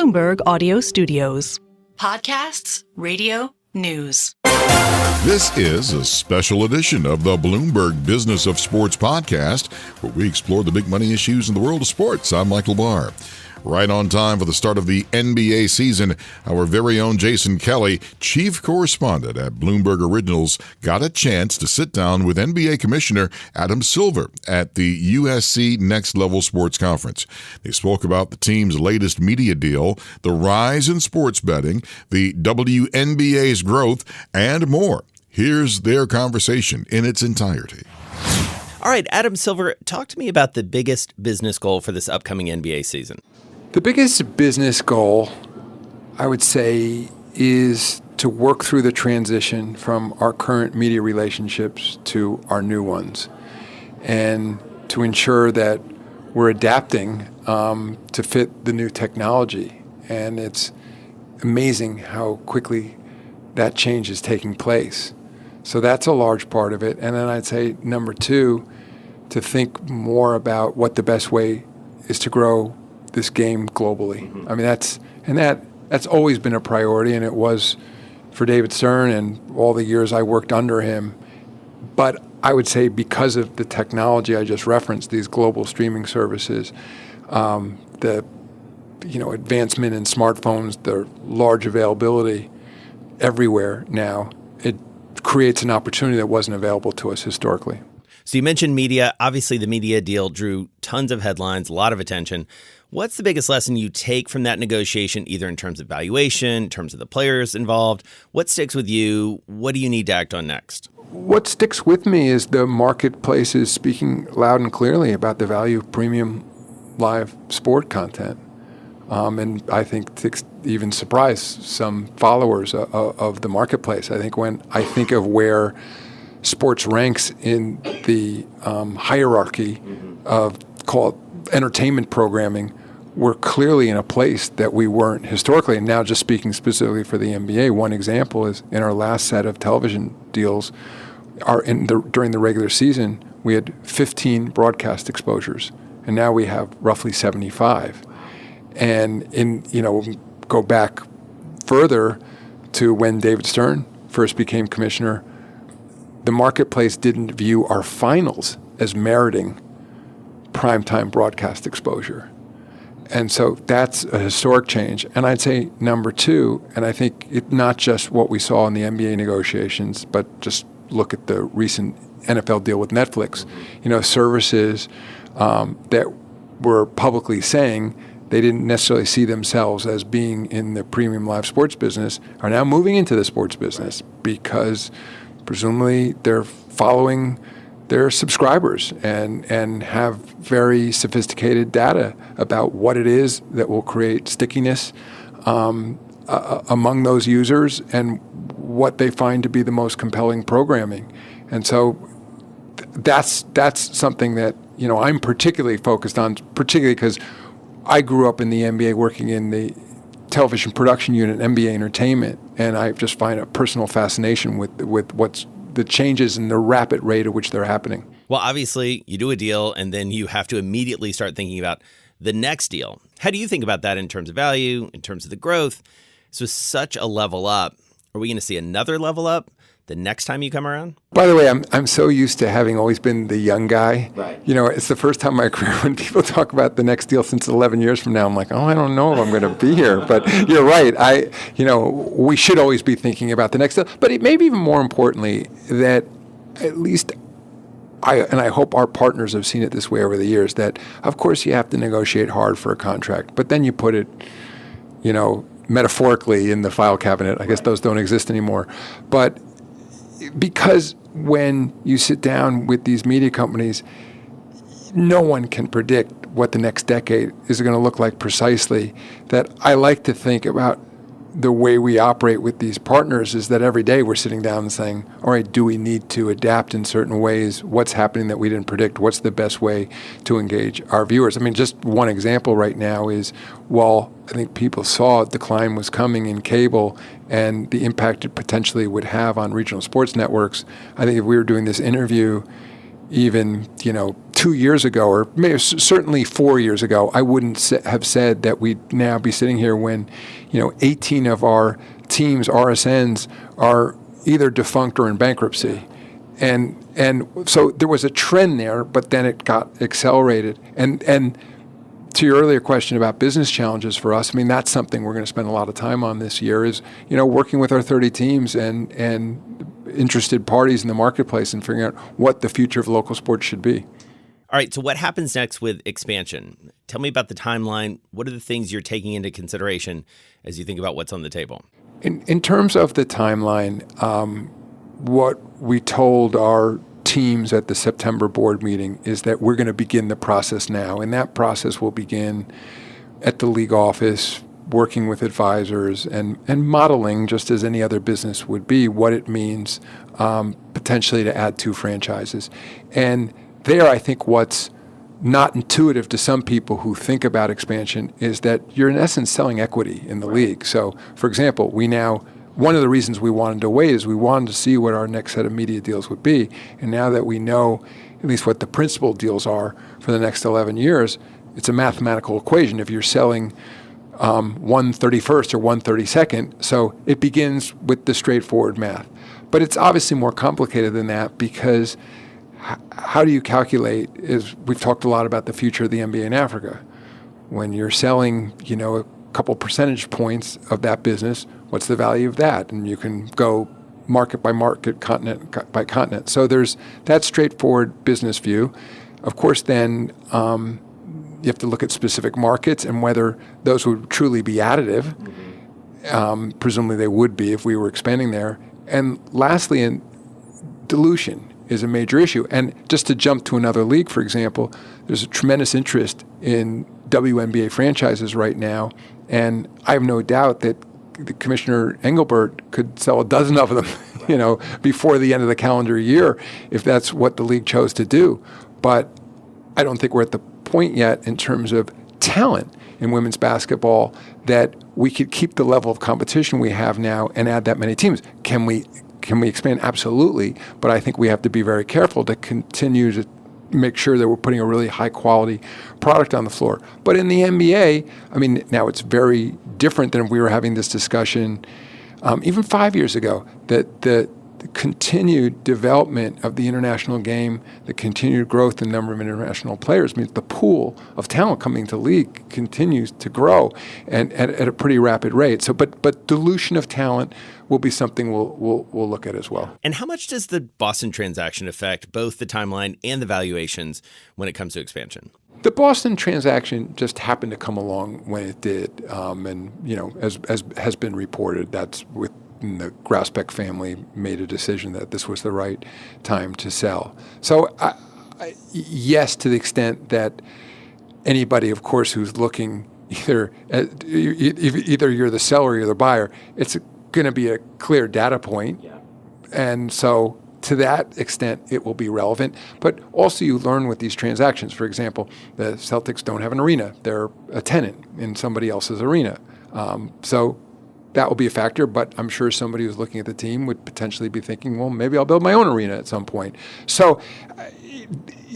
Bloomberg Audio Studios. Podcasts, radio, news. This is a special edition of the Bloomberg Business of Sports podcast, where we explore the big money issues in the world of sports. I'm Michael Barr. Right on time for the start of the NBA season, our very own Jason Kelly, chief correspondent at Bloomberg Originals, got a chance to sit down with NBA Commissioner Adam Silver at the USC Next Level Sports Conference. They spoke about the team's latest media deal, the rise in sports betting, the WNBA's growth, and more. Here's their conversation in its entirety. All right, Adam Silver, talk to me about the biggest business goal for this upcoming NBA season. The biggest business goal, I would say, is to work through the transition from our current media relationships to our new ones, and to ensure that we're adapting to fit the new technology. And it's amazing how quickly that change is taking place. So that's a large part of it. And then I'd say number two, to think more about what the best way is to grow this game globally. I mean, that's always been a priority, and it was for David Stern and all the years I worked under him. But I would say because of the technology I just referenced, these global streaming services, the advancement in smartphones, the large availability everywhere now, it creates an opportunity that wasn't available to us historically. So you mentioned media. Obviously, the media deal drew tons of headlines, a lot of attention. What's the biggest lesson you take from that negotiation, either in terms of valuation, in terms of the players involved? What sticks with you? What do you need to act on next? What sticks with me is the marketplace is speaking loud and clearly about the value of premium live sport content. And I think to even surprise some followers of the marketplace. I think when I think of where sports ranks in the hierarchy of, call it, entertainment programming, we're clearly in a place that we weren't historically. And now, just speaking specifically for the NBA, one example is in our last set of television deals, during the regular season, we had 15 broadcast exposures, and now we have roughly 75. And go back further to when David Stern first became commissioner, the marketplace didn't view our finals as meriting primetime broadcast exposure. And so that's a historic change. And I'd say number two, and I think it's not just what we saw in the NBA negotiations, but just look at the recent NFL deal with Netflix. Services that were publicly saying they didn't necessarily see themselves as being in the premium live sports business are now moving into the sports business because presumably they're following their subscribers and have very sophisticated data about what it is that will create stickiness among those users and what they find to be the most compelling programming. And so that's something that I'm particularly focused on, particularly because I grew up in the NBA working in the television production unit, NBA Entertainment, and I just find a personal fascination with what's the changes and the rapid rate at which they're happening. Well, obviously, you do a deal, and then you have to immediately start thinking about the next deal. How do you think about that in terms of value, in terms of the growth? So such a level up. Are we going to see another level up the next time you come around? By the way, I'm so used to having always been the young guy. Right. It's the first time in my career when people talk about the next deal since 11 years from now. I'm like, I don't know if I'm going to be here. But you're right. We should always be thinking about the next deal. But it may be even more importantly that at least I hope our partners have seen it this way over the years, that of course you have to negotiate hard for a contract, but then you put it, metaphorically in the file cabinet. I guess those don't exist anymore. But because when you sit down with these media companies, no one can predict what the next decade is going to look like precisely. That I like to think about the way we operate with these partners is that every day we're sitting down and saying, all right, do we need to adapt in certain ways? What's happening that we didn't predict? What's the best way to engage our viewers? I mean, just one example right now is, while I think people saw a decline was coming in cable and the impact it potentially would have on regional sports networks, I think if we were doing this interview even 2 years ago, or maybe certainly 4 years ago, I wouldn't have said that we'd now be sitting here when 18 of our teams, RSNs, are either defunct or in bankruptcy. And so there was a trend there, but then it got accelerated. And to your earlier question about business challenges for us, I mean, that's something we're going to spend a lot of time on this year is, working with our 30 teams and interested parties in the marketplace and figuring out what the future of local sports should be. All right, so what happens next with expansion? Tell me about the timeline. What are the things you're taking into consideration as you think about what's on the table? In terms of the timeline, what we told our teams at the September board meeting is that we're going to begin the process now, and that process will begin at the league office, working with advisors and modeling, just as any other business would be, what it means potentially to add 2 franchises. And there, I think what's not intuitive to some people who think about expansion is that you're in essence selling equity in the league. So, for example, one of the reasons we wanted to wait is we wanted to see what our next set of media deals would be. And now that we know at least what the principal deals are for the next 11 years, it's a mathematical equation. If you're selling 1/31st or 1/32nd, so it begins with the straightforward math. But it's obviously more complicated than that because how do you calculate is we've talked a lot about the future of the NBA in Africa. When you're selling, a couple percentage points of that business, what's the value of that? And you can go market by market, continent by continent. So there's that straightforward business view. Of course, then you have to look at specific markets and whether those would truly be additive. Presumably they would be if we were expanding there. And lastly, dilution is a major issue. And just to jump to another league, for example, there's a tremendous interest in WNBA franchises right now. And I have no doubt that the Commissioner Engelbert could sell a dozen of them, before the end of the calendar year, if that's what the league chose to do. But I don't think we're at the point yet in terms of talent in women's basketball that we could keep the level of competition we have now and add that many teams. Can we expand? Absolutely. But I think we have to be very careful to continue to make sure that we're putting a really high quality product on the floor. But in the NBA, I mean, now it's very different than if we were having this discussion even 5 years ago, that the continued development of the international game, the continued growth in the number of international players means the pool of talent coming to league continues to grow and at a pretty rapid rate. So, but dilution of talent will be something we'll look at as well. And how much does the Boston transaction affect both the timeline and the valuations when it comes to expansion? The Boston transaction just happened to come along when it did, and as has been reported, that's with the Grasbeck family made a decision that this was the right time to sell. So, yes, to the extent that anybody, of course, who's looking either you're the seller or you're the buyer, it's going to be a clear data point. Yeah. And so to that extent, it will be relevant. But also you learn with these transactions. For example, the Celtics don't have an arena. They're a tenant in somebody else's arena. So that will be a factor, but I'm sure somebody who's looking at the team would potentially be thinking, well, maybe I'll build my own arena at some point. So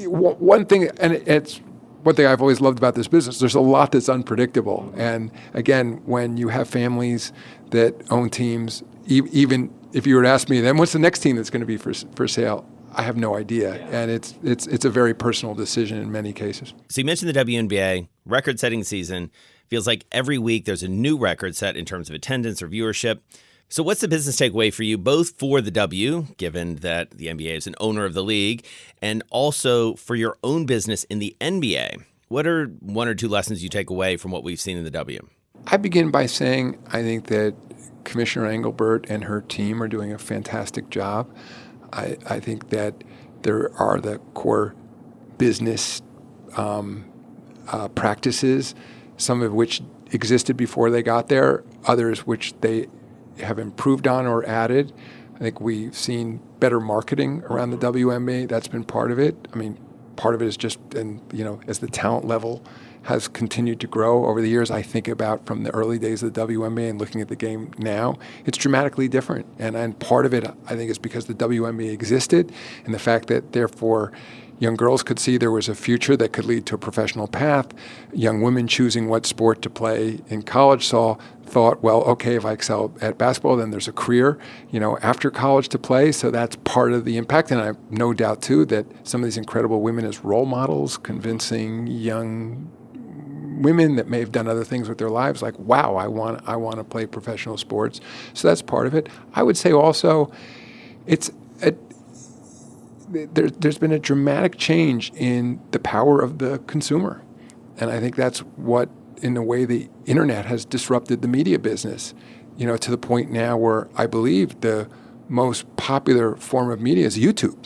one thing, and it's one thing I've always loved about this business, there's a lot that's unpredictable. And again, when you have families that own teams, even if you were to ask me, then what's the next team that's going to be for sale? I have no idea. Yeah. And it's a very personal decision in many cases. So you mentioned the WNBA, record-setting season. Feels like every week there's a new record set in terms of attendance or viewership. So what's the business takeaway for you, both for the W, given that the NBA is an owner of the league, and also for your own business in the NBA? What are one or two lessons you take away from what we've seen in the W? I begin by saying I think that Commissioner Engelbert and her team are doing a fantastic job. I think that there are the core business practices, some of which existed before they got there, others which they have improved on or added. I think we've seen better marketing around the WNBA. That's been part of it. I mean, part of it is just, as the talent level has continued to grow over the years. I think about from the early days of the WNBA and looking at the game now, it's dramatically different. And part of it, I think, is because the WNBA existed and the fact that, therefore, young girls could see there was a future that could lead to a professional path. Young women choosing what sport to play in college thought, well, okay, if I excel at basketball, then there's a career, after college to play. So that's part of the impact. And I have no doubt, too, that some of these incredible women as role models, convincing young women that may have done other things with their lives, like, wow, I want to play professional sports. So that's part of it. I would say also there's been a dramatic change in the power of the consumer. And I think that's what, in a way, the internet has disrupted the media business, to the point now where I believe the most popular form of media is YouTube.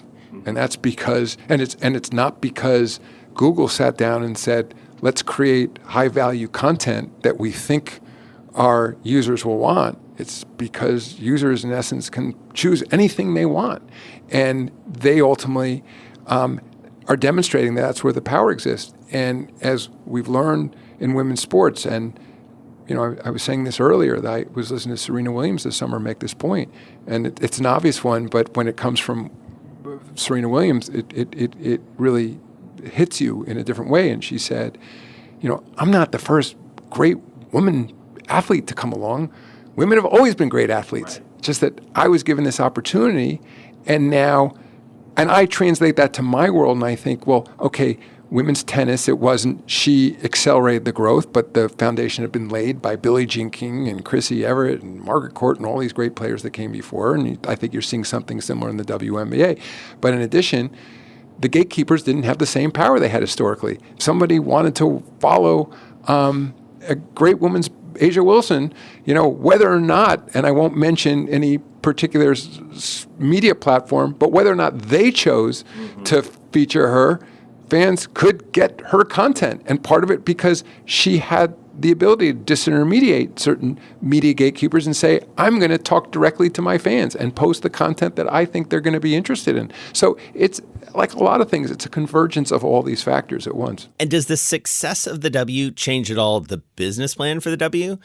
And that's because, and it's not because Google sat down and said, let's create high value content that we think our users will want. It's because users, in essence, can choose anything they want. And they ultimately are demonstrating that that's where the power exists. And as we've learned in women's sports, and I was saying this earlier, that I was listening to Serena Williams this summer make this point, and it's an obvious one, but when it comes from Serena Williams, it really hits you in a different way. And she said, I'm not the first great woman athlete to come along. Women have always been great athletes. Right. Just that I was given this opportunity, and I translate that to my world, and I think, well, okay, women's tennis, it wasn't she accelerated the growth, but the foundation had been laid by Billie Jean King and Chrissy Everett and Margaret Court and all these great players that came before her, and I think you're seeing something similar in the WNBA. But in addition, the gatekeepers didn't have the same power they had historically. If somebody wanted to follow a great woman's Asia Wilson, whether or not, and I won't mention any particular media platform, but whether or not they chose to feature her, fans could get her content. And part of it because she had the ability to disintermediate certain media gatekeepers and say, I'm going to talk directly to my fans and post the content that I think they're going to be interested in. So it's like a lot of things, it's a convergence of all these factors at once. And does the success of the W change at all the business plan for the W?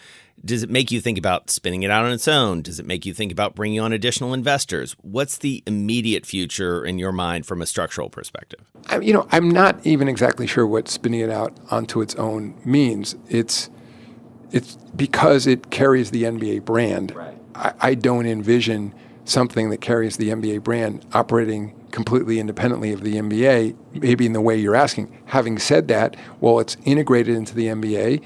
Does it make you think about spinning it out on its own? Does it make you think about bringing on additional investors? What's the immediate future in your mind from a structural perspective? I'm not even exactly sure what spinning it out onto its own means. It's because it carries the NBA brand. Right. I don't envision something that carries the NBA brand operating completely independently of the NBA, maybe in the way you're asking. Having said that, well, it's integrated into the NBA.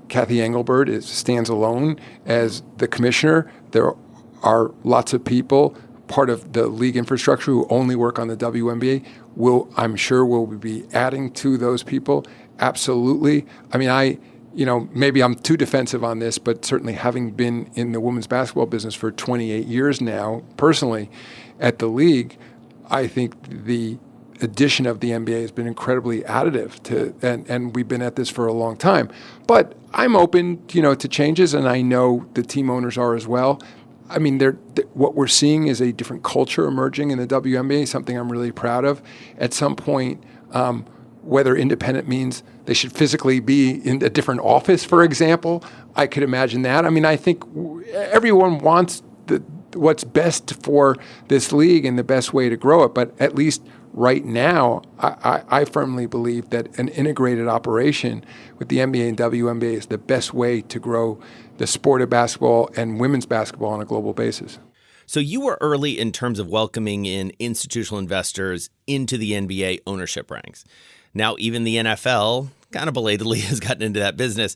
Kathy Engelbert stands alone as the commissioner. There are lots of people, part of the league infrastructure, who only work on the WNBA. I'm sure we'll be adding to those people. Absolutely. Maybe I'm too defensive on this, but certainly having been in the women's basketball business for 28 years now, personally, at the league, I think the addition of the NBA has been incredibly additive to, and we've been at this for a long time. But I'm open, to changes, and I know the team owners are as well. What we're seeing is a different culture emerging in the WNBA, something I'm really proud of. At some point, whether independent means they should physically be in a different office, for example, I could imagine that. I think everyone wants what's best for this league and the best way to grow it, but at least right now, I firmly believe that an integrated operation with the NBA and WNBA is the best way to grow the sport of basketball and women's basketball on a global basis. So you were early in terms of welcoming in institutional investors into the NBA ownership ranks. Now, even the NFL, kind of belatedly, has gotten into that business.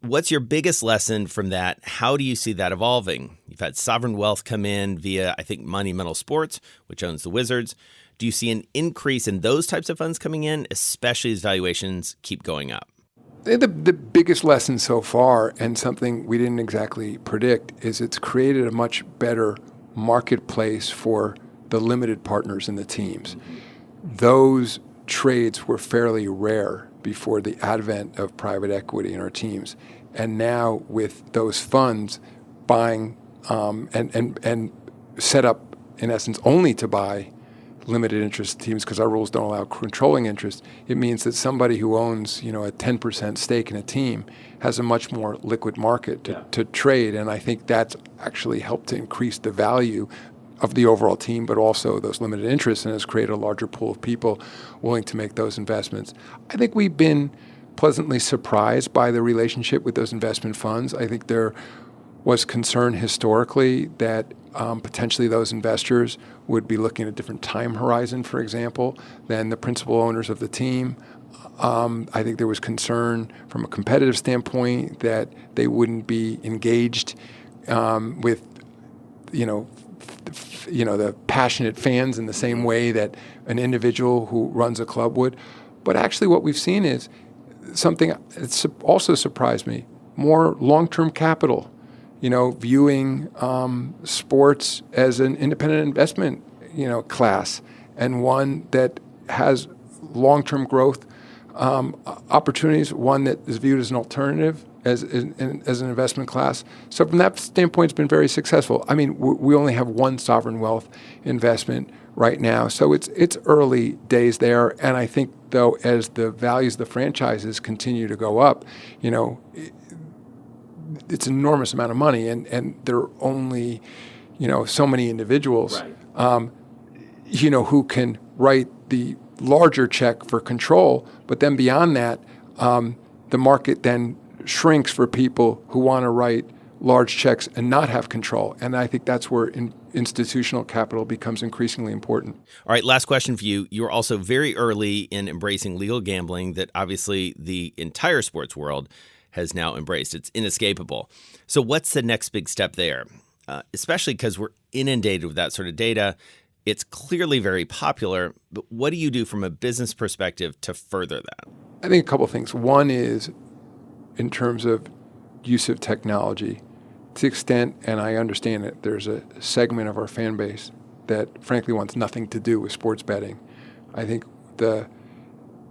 What's your biggest lesson from that? How do you see that evolving? You've had sovereign wealth come in via, I think, Monumental Sports, which owns the Wizards. Do you see an increase in those types of funds coming in, especially as valuations keep going up? The biggest lesson so far, and something we didn't exactly predict, is it's created a much better marketplace for the limited partners in the teams. Those trades were fairly rare before the advent of private equity in our teams. And now with those funds buying and set up, in essence, only to buy limited interest teams because our rules don't allow controlling interest. It means that somebody who owns, a 10% stake in a team has a much more liquid market to trade. And I think that's actually helped to increase the value of the overall team, but also those limited interests, and has created a larger pool of people willing to make those investments. I think we've been pleasantly surprised by the relationship with those investment funds. I think there was concern historically that potentially those investors would be looking at a different time horizon, for example, than the principal owners of the team. I think there was concern from a competitive standpoint that they wouldn't be engaged with, the passionate fans in the same way that an individual who runs a club would. But actually what we've seen is something that's also surprised me, more long-term capital, viewing sports as an independent investment, class, and one that has long-term growth opportunities, one that is viewed as an alternative, as an investment class. So from that standpoint, it's been very successful. I mean, we only have one sovereign wealth investment right now, so it's early days there. And I think, though, as the values of the franchises continue to go up, it's an enormous amount of money, and there are only, so many individuals, who can write the larger check for control. But then beyond that, the market then shrinks for people who want to write large checks and not have control. And I think that's where institutional capital becomes increasingly important. All right, last question for you. You were also very early in embracing legal gambling that obviously the entire sports world has now embraced. It's inescapable. So what's the next big step there? Especially because we're inundated with that sort of data. It's clearly very popular, but what do you do from a business perspective to further that? I think a couple of things. One is in terms of use of technology, to the extent, and I understand that there's a segment of our fan base that frankly wants nothing to do with sports betting. I think the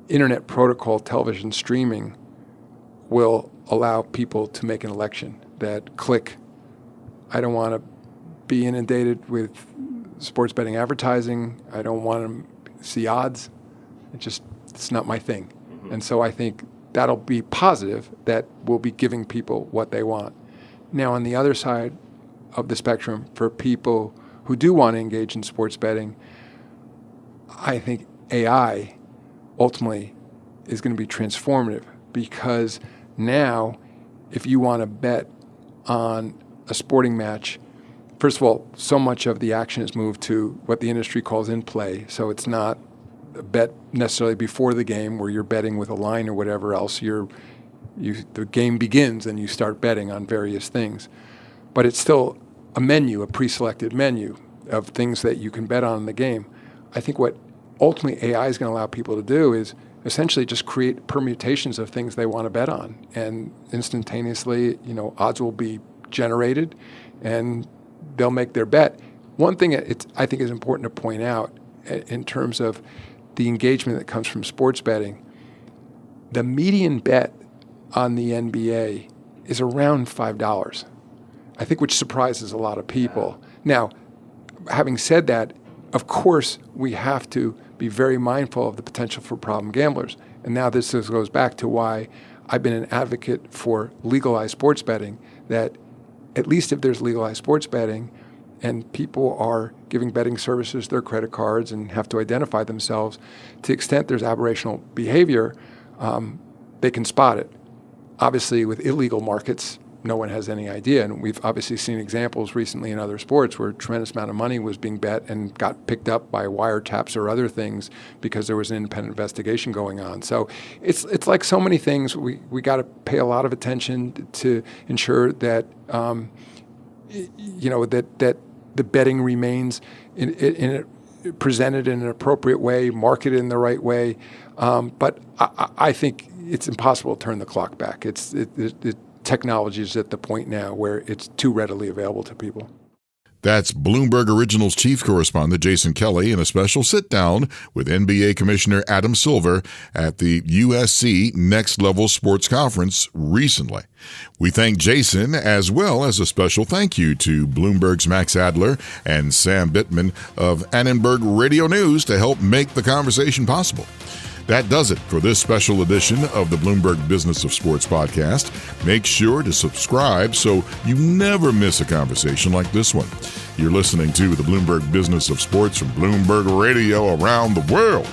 internet protocol, television streaming, will allow people to make an election that click, I don't want to be inundated with sports betting advertising. I don't want to see odds. It's not my thing. Mm-hmm. And so I think that'll be positive, that we'll be giving people what they want. Now, on the other side of the spectrum, for people who do want to engage in sports betting, I think AI ultimately is going to be transformative, because now if you want to bet on a sporting match, first of all, so much of the action has moved to what the industry calls in play. So it's not a bet necessarily before the game where you're betting with a line or whatever else. The game begins and you start betting on various things. But it's still a menu, a pre-selected menu of things that you can bet on in the game. I think what ultimately AI is going to allow people to do is essentially just create permutations of things they want to bet on. And instantaneously, odds will be generated and they'll make their bet. One thing I think is important to point out in terms of the engagement that comes from sports betting, the median bet on the NBA is around $5, I think, which surprises a lot of people. Now, having said that, of course, we have to be very mindful of the potential for problem gamblers. And now this goes back to why I've been an advocate for legalized sports betting, that at least if there's legalized sports betting and people are giving betting services their credit cards and have to identify themselves, to the extent there's aberrational behavior, they can spot it. Obviously, with illegal markets, no one has any idea. And we've obviously seen examples recently in other sports where a tremendous amount of money was being bet and got picked up by wiretaps or other things because there was an independent investigation going on. So it's like so many things. We got to pay a lot of attention to ensure that that the betting remains presented in an appropriate way, marketed in the right way. But I think it's impossible to turn the clock back. Technology is at the point now where it's too readily available to people. That's Bloomberg Originals chief correspondent Jason Kelly in a special sit-down with NBA Commissioner Adam Silver at the USC Next Level Sports Conference recently. We thank Jason, as well as a special thank you to Bloomberg's Max Adler and Sam Bittman of Annenberg Radio News to help make the conversation possible. That does it for this special edition of the Bloomberg Business of Sports podcast. Make sure to subscribe so you never miss a conversation like this one. You're listening to the Bloomberg Business of Sports from Bloomberg Radio around the world.